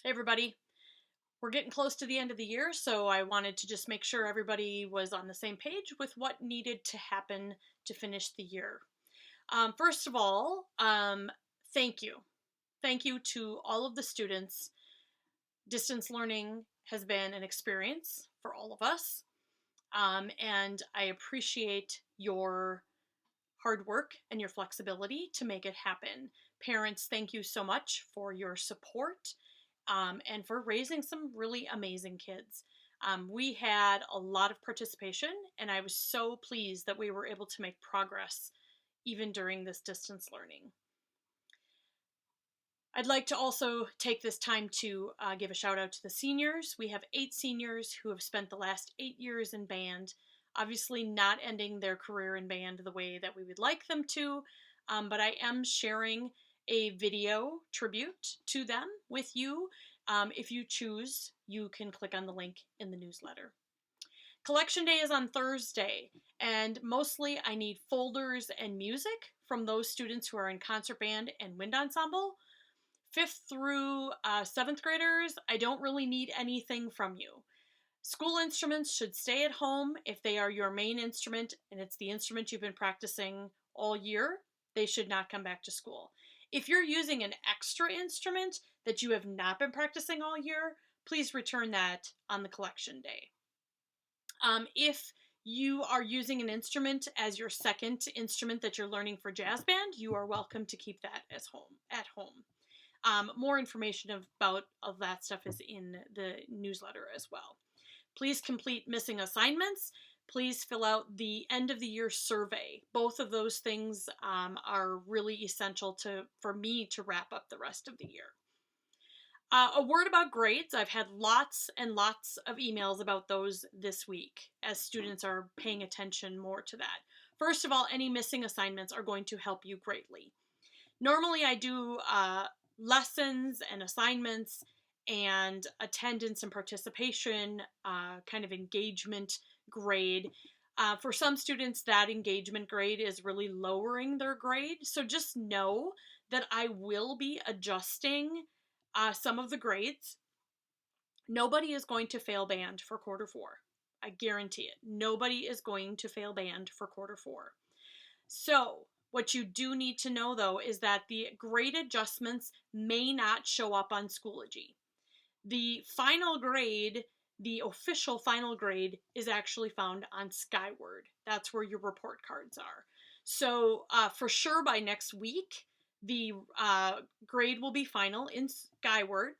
Hey everybody, we're getting close to the end of the year, so I wanted to just make sure everybody was on the same page with what needed to happen to finish the year. First of all, thank you. Thank you to all of the students. Distance learning has been an experience for all of us, and I appreciate your hard work and your flexibility to make it happen. Parents, thank you so much for your support and for raising some really amazing kids. We had a lot of participation, and I was so pleased that we were able to make progress even during this distance learning. I'd like to also take this time to give a shout out to the seniors. We have 8 seniors who have spent the last 8 years in band, obviously not ending their career in band the way that we would like them to, but I am sharing a video tribute to them with you. If you choose, you can click on the link in the newsletter. Collection day is on Thursday, and mostly I need folders and music from those students who are in concert band and wind ensemble. 5th through 7th graders, I don't really need anything from you. School instruments should stay at home if they are your main instrument and it's the instrument you've been practicing all year. They should not come back to school. If you're using an extra instrument that you have not been practicing all year, please return that on the collection day. If you are using an instrument as your second instrument that you're learning for jazz band, you are welcome to keep that at home. More information about all that stuff is in the newsletter as well. Please complete missing assignments. Please fill out the end of the year survey. Both of those things are really essential for me to wrap up the rest of the year. A word about grades. I've had lots and lots of emails about those this week as students are paying attention more to that. First of all, any missing assignments are going to help you greatly. Normally I do lessons and assignments and attendance and participation, kind of engagement grade. For some students, that engagement grade is really lowering their grade. So just know that I will be adjusting some of the grades. Nobody is going to fail band for quarter 4. I guarantee it. Nobody is going to fail band for quarter 4. So what you do need to know, though, is that the grade adjustments may not show up on Schoology. The final grade, the official final grade, is actually found on Skyward. That's where your report cards are. So for sure by next week, the grade will be final in Skyward,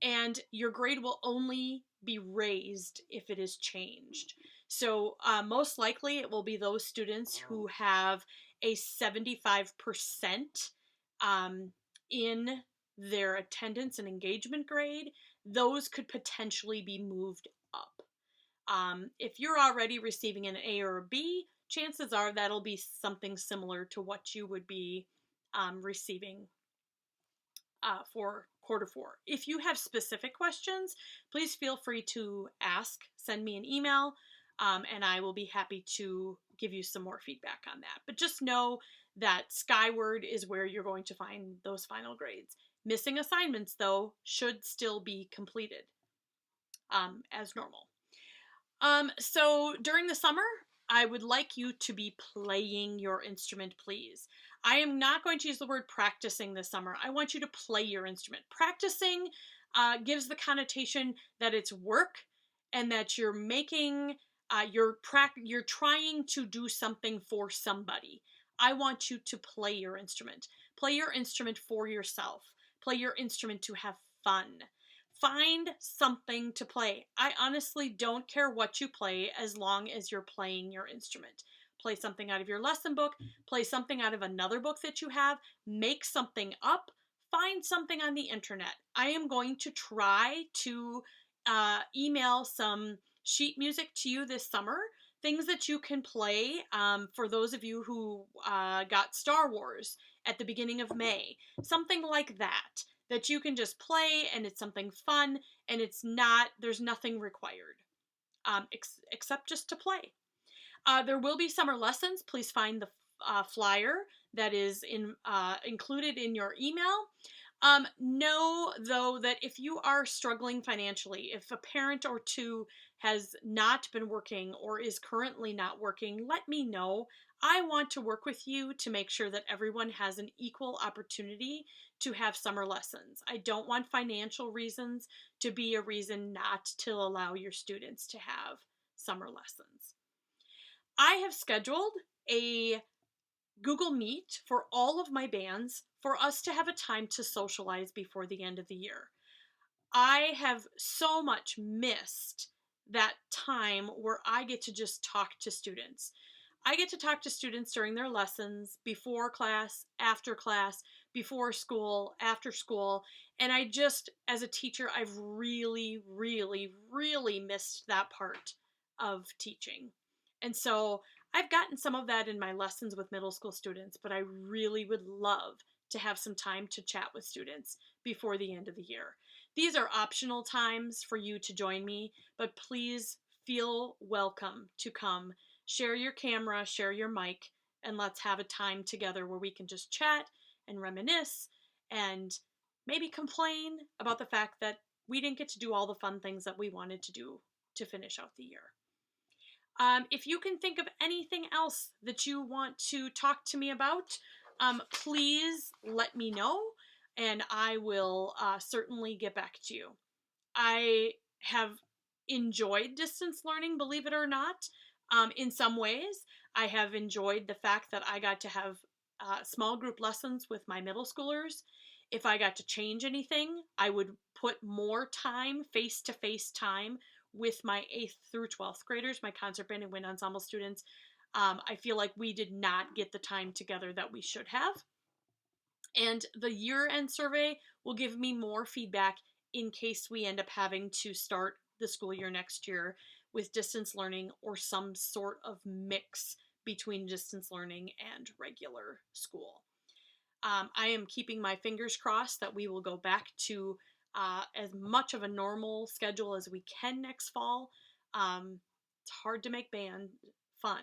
and your grade will only be raised if it is changed. So most likely it will be those students who have a 75% in their attendance and engagement grade. Those could potentially be moved up. If you're already receiving an A or a B, chances are that'll be something similar to what you would be receiving for quarter 4. If you have specific questions, please feel free to ask, send me an email, and I will be happy to give you some more feedback on that. But just know that Skyward is where you're going to find those final grades. Missing assignments, though, should still be completed as normal. So during the summer, I would like you to be playing your instrument, please. I am not going to use the word practicing this summer. I want you to play your instrument. Practicing gives the connotation that it's work and that you're making, you're trying to do something for somebody. I want you to play your instrument. Play your instrument for yourself. Play your instrument to have fun. Find something to play. I honestly don't care what you play as long as you're playing your instrument. Play something out of your lesson book. Play something out of another book that you have. Make something up. Find something on the internet. I am going to try to email some sheet music to you this summer. Things that you can play for those of you who got Star Wars at the beginning of May. Something like that you can just play, and it's something fun, and there's nothing required except just to play. There will be summer lessons. Please find the flyer that is included in your email. Know though that if you are struggling financially, if a parent or two has not been working or is currently not working, let me know. I want to work with you to make sure that everyone has an equal opportunity to have summer lessons. I don't want financial reasons to be a reason not to allow your students to have summer lessons. I have scheduled a Google Meet for all of my bands for us to have a time to socialize before the end of the year. I have so much missed that time where I get to just talk to students. I get to talk to students during their lessons, before class, after class, before school, after school. And I just, as a teacher, I've really, really, really missed that part of teaching. And so I've gotten some of that in my lessons with middle school students, but I really would love to have some time to chat with students before the end of the year. These are optional times for you to join me, but please feel welcome to come. Share your camera, share your mic, and let's have a time together where we can just chat and reminisce and maybe complain about the fact that we didn't get to do all the fun things that we wanted to do to finish out the year. If you can think of anything else that you want to talk to me about, please let me know and I will certainly get back to you. I have enjoyed distance learning, believe it or not. In some ways, I have enjoyed the fact that I got to have small group lessons with my middle schoolers. If I got to change anything, I would put more time, face-to-face time, with my 8th through 12th graders, my concert band and wind ensemble students. I feel like we did not get the time together that we should have. And the year-end survey will give me more feedback in case we end up having to start the school year next year with distance learning or some sort of mix between distance learning and regular school. I am keeping my fingers crossed that we will go back to as much of a normal schedule as we can next fall. It's hard to make band fun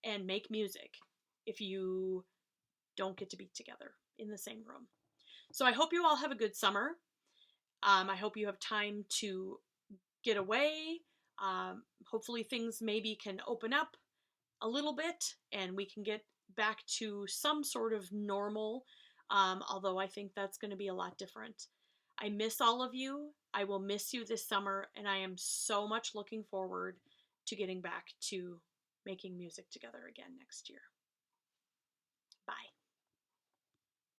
and make music if you don't get to be together in the same room. So I hope you all have a good summer. I hope you have time to get away. Hopefully things maybe can open up a little bit and we can get back to some sort of normal, although I think that's going to be a lot different. I miss all of you. I will miss you this summer, and I am so much looking forward to getting back to making music together again next year. Bye.